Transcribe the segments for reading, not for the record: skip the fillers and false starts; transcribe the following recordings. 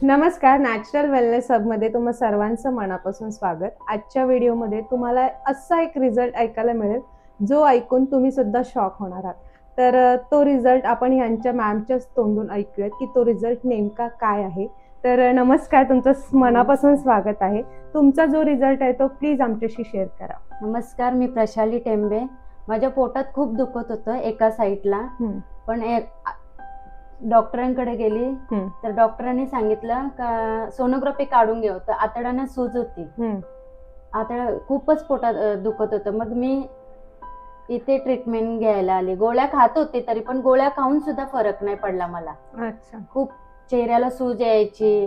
नमस्कार, natural wellness हबमध्ये तुम्हा सर्वांचं मनापासून स्वागत। आजच्या व्हिडिओमध्ये तुम्हाला असा एक रिझल्ट ऐकायला मिळेल जो ऐकून तुम्ही सुद्धा शॉक होणार आहात। तर तो रिझल्ट आपण यांच्या मॅमच्याच तोंडून ऐकूयात की तो रिझल्ट नेमका काय आहे। तर नमस्कार, तुमचं मनापासून स्वागत आहे। तुमचा जो रिझल्ट आहे तो प्लीज आमच्याशी शेअर करा। नमस्कार, मी प्रशाली टेंबे। माझ्या पोटात खूप दुखत होतं एका साईडला, पण डॉक्टरांकडे गेली तर डॉक्टरांनी सांगितलं का सोनोग्राफी काढून घे, होतं आतड्यानं सूज होती, आतड्या खूपच पोटात दुखत होतं। मग मी इथे ट्रीटमेंट घ्यायला आले। गोळ्या खात होते तरी पण गोळ्या खाऊन सुद्धा फरक नाही पडला मला। अच्छा, खूप चेहऱ्याला सूज यायची,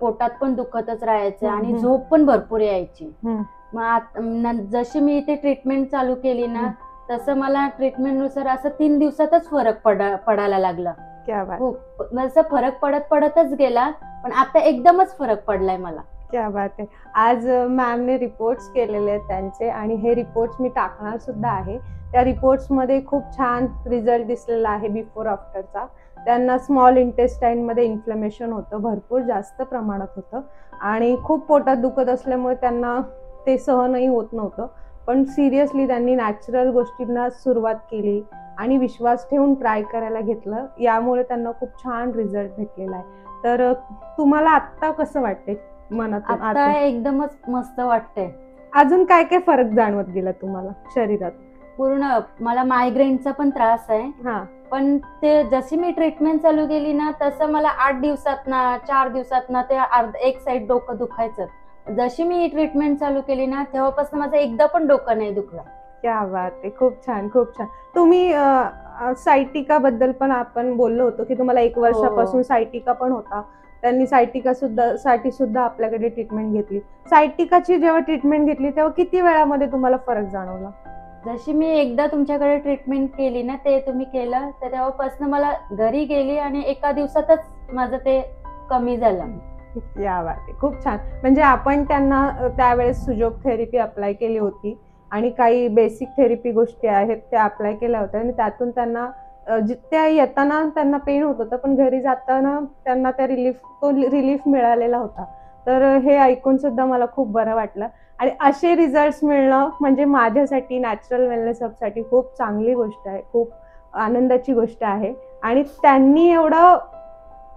पोटात पण दुखतच राहायचं आणि झोप पण भरपूर यायची। मग जशी मी इथे ट्रीटमेंट चालू केली ना, तसं मला ट्रीटमेंट नुसार असं 3 दिवसातच फरक पडायला लागला। क्या बात, खूप असं फरक पडतच गेला, पण आता एकदमच फरक पडलाय मला। क्या बात आहे। आज मॅमने रिपोर्ट्स केलेले आहेत त्यांचे आणि हे रिपोर्ट्स मी टाकणार सुद्धा आहे। त्या रिपोर्ट्स मध्ये खूप छान रिझल्ट दिसलेला आहे बिफोर आफ्टरचा। त्यांना स्मॉल इंटेस्टाईन मध्ये इन्फ्लेमेशन होतं, भरपूर जास्त प्रमाणात होतं आणि खूप पोटात दुखत असल्यामुळे त्यांना ते सहनही होत नव्हतं। पण सिरियसली त्यांनी नॅचरल गोष्टींना सुरुवात केली आणि विश्वास ठेवून ट्राय करायला घेतलं, यामुळे त्यांना खूप छान रिझल्ट भेटलेला आहे। तर तुम्हाला आता कसं वाटतंय मनातून? आता एकदमच मस्त वाटतंय। अजून काय काय फरक जाणवत गेला तुम्हाला शरीरात? पूर्ण मला मायग्रेनचा पण त्रास आहे, पण ते जशी मी ट्रीटमेंट चालू केली ना, तसं मला 8 दिवसात ना 4 दिवसात ना ते एक साइड डोकं दुखायचं। जशी मी ट्रीटमेंट चालू केली ना, तेव्हापासून माझं एकदा पण डोकं नाही दुखलं। क्या बात आहे, खूप छान खूप छान। तुम्ही सायटिका बद्दल पण आपण बोललो होतो की तुम्हाला 1 वर्षापासून सायटिका पण होता, त्यांनी सायटिका साठी सुद्धा आपल्याकडे ट्रीटमेंट घेतली। सायटिकाची जेव्हा ट्रीटमेंट घेतली तेव्हा किती वेळामध्ये तुम्हाला फरक जाणवला? जशी मी एकदा तुमच्याकडे ट्रीटमेंट केली ना, ते तुम्ही केलं तर तेव्हापासून मला घरी गेली आणि एका दिवसातच माझं ते कमी झालं। या बात आहे, खूप छान। म्हणजे आपण त्यांना त्यावेळेस सुजोग थेरपी अप्लाय केली होती आणि काही बेसिक थेरपी गोष्टी आहेत त्या अप्लाय केल्या होत्या आणि त्यातून त्यांना त्या येताना त्यांना पेन होत होतं, पण घरी जाताना त्यांना त्या रिलीफ मिळालेला होता। तर हे ऐकून सुद्धा मला खूप बरं वाटलं आणि असे रिझल्ट्स मिळणं म्हणजे माझ्यासाठी, नॅचरल वेलनेस हबसाठी खूप चांगली गोष्ट आहे, खूप आनंदाची गोष्ट आहे। आणि त्यांनी एवढं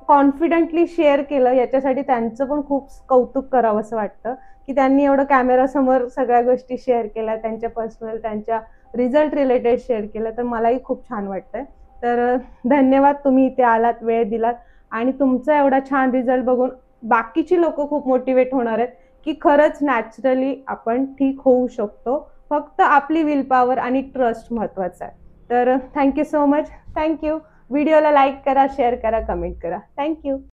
कॉन्फिडेंटली शेअर केलं, याच्यासाठी त्यांचं पण खूप कौतुक करावं असं वाटतं की त्यांनी एवढं कॅमेरासमोर सगळ्या गोष्टी शेअर केल्या, त्यांच्या पर्सनल, त्यांच्या रिझल्ट रिलेटेड शेअर केलं, तर मलाही खूप छान वाटतंय। तर धन्यवाद, तुम्ही इथे आलात, वेळ दिलात आणि तुमचा एवढा छान रिझल्ट बघून बाकीची लोक खूप मोटिवेट होणार आहेत की खरंच नॅचरली आपण ठीक होऊ शकतो, फक्त आपली विल पॉवर आणि ट्रस्ट महत्वाचा आहे। तर थँक्यू सो मच, थँक्यू। व्हिडिओला लाईक करा, शेअर करा, कमेंट करा। थँक्यू।